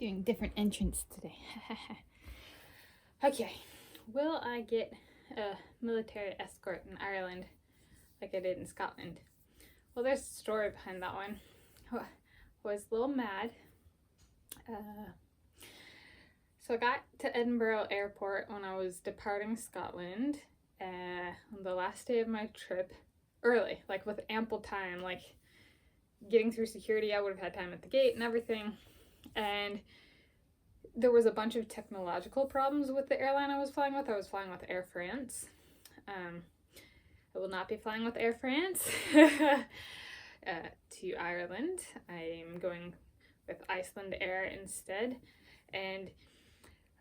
Doing different entrance today. Okay, will I get a military escort in Ireland like I did in Scotland? Well, there's a story behind that one. I was a little mad. So I got to Edinburgh Airport when I was departing Scotland on the last day of my trip, early, like with ample time, like getting through security. I would have had time at the gate and everything. And there was a bunch of technological problems with the airline I was flying with. I was flying with Air France. I will not be flying with Air France to Ireland. I'm going with Iceland Air instead. And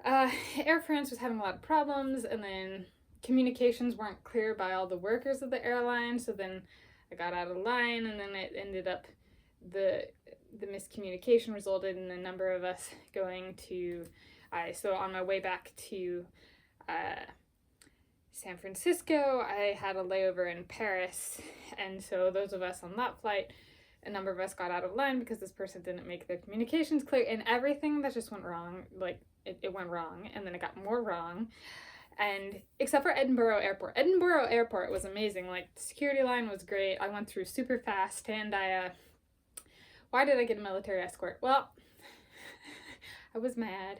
Air France was having a lot of problems, and then communications weren't clear by all the workers of the airline. So then I got out of line, and then it ended up the miscommunication resulted in a number of us going to so on my way back to San Francisco, I had a layover in Paris, and so those of us on that flight, a number of us got out of line because this person didn't make their communications clear, and everything that just went wrong, like it went wrong, and then it got more wrong. And except for Edinburgh Airport was amazing. Like, the security line was great. I went through super fast, and why did I get a military escort? Well, I was mad,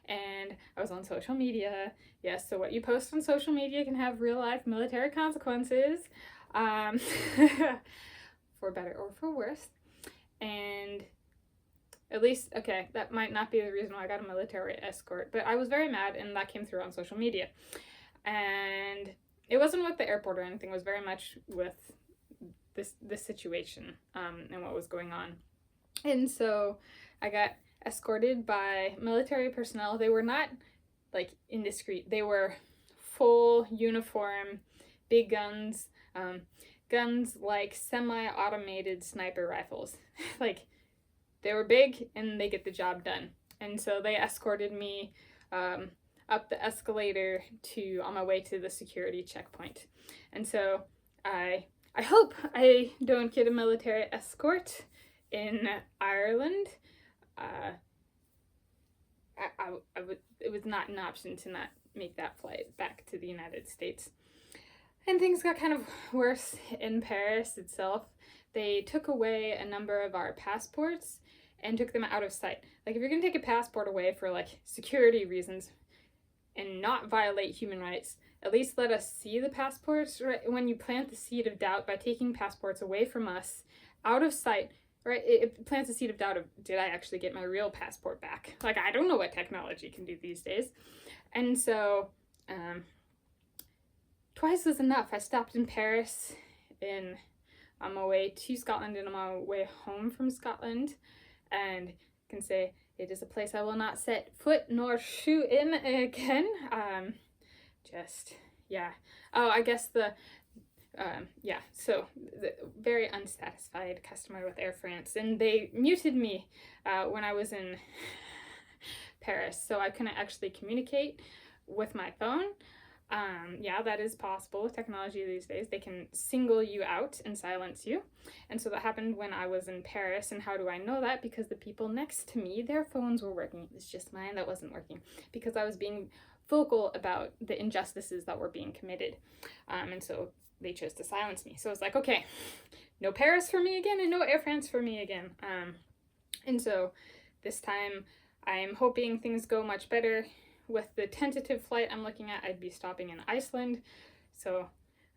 and I was on social media. Yes, so what you post on social media can have real life military consequences, for better or for worse. And at least, okay, that might not be the reason why I got a military escort, but I was very mad, and that came through on social media. And it wasn't with the airport or anything. It was very much with this situation and what was going on. And so I got escorted by military personnel. They were not like indiscreet. They were full uniform, big guns, guns like semi-automated sniper rifles. Like, they were big and they get the job done. And so they escorted me up the escalator on my way to the security checkpoint. And so I hope I don't get a military escort in Ireland. It was not an option to not make that flight back to the United States. And things got kind of worse in Paris itself. They took away a number of our passports and took them out of sight. Like, if you're gonna take a passport away for like security reasons and not violate human rights, at least let us see the passports, right? When you plant the seed of doubt by taking passports away from us out of sight, right? It plants a seed of doubt of, did I actually get my real passport back? Like, I don't know what technology can do these days. And so twice was enough. I stopped in Paris on my way to Scotland and on my way home from Scotland, and can say it is a place I will not set foot nor shoe in again. I guess so the very unsatisfied customer with Air France, and they muted me when I was in Paris, so I couldn't actually communicate with my phone. That is possible with technology these days. They can single you out and silence you. And so that happened when I was in Paris. And how do I know that? Because the people next to me, their phones were working. It was just mine that wasn't working, because I was being vocal about the injustices that were being committed. And so they chose to silence me. So it's like, okay, no Paris for me again and no Air France for me again. And so this time I'm hoping things go much better. With the tentative flight I'm looking at, I'd be stopping in Iceland. So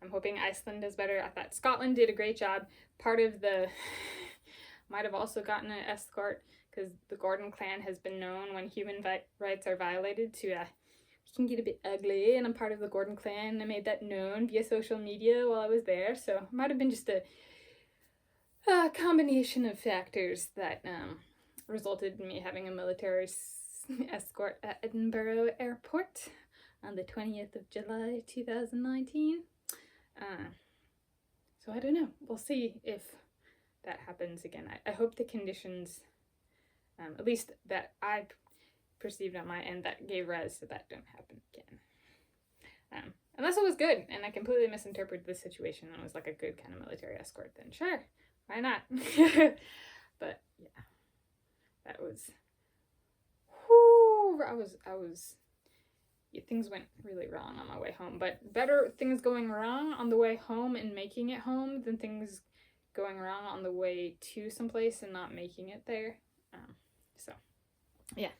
I'm hoping Iceland does better. I thought Scotland did a great job. Part of might have also gotten an escort, because the Gordon clan has been known, when human rights are violated, to can get a bit ugly, and I'm part of the Gordon clan. I made that known via social media while I was there. So it might have been just a combination of factors that resulted in me having a military escort at Edinburgh Airport on the 20th of July 2019. So I don't know. We'll see if that happens again. I hope the conditions, at least that I perceived on my end, that gave rise to that, don't happen again. Unless it was good and I completely misinterpreted the situation and it was like a good kind of military escort, then sure, why not? But yeah, that was layover, things went really wrong on my way home, but better things going wrong on the way home and making it home than things going wrong on the way to someplace and not making it there. So, yeah.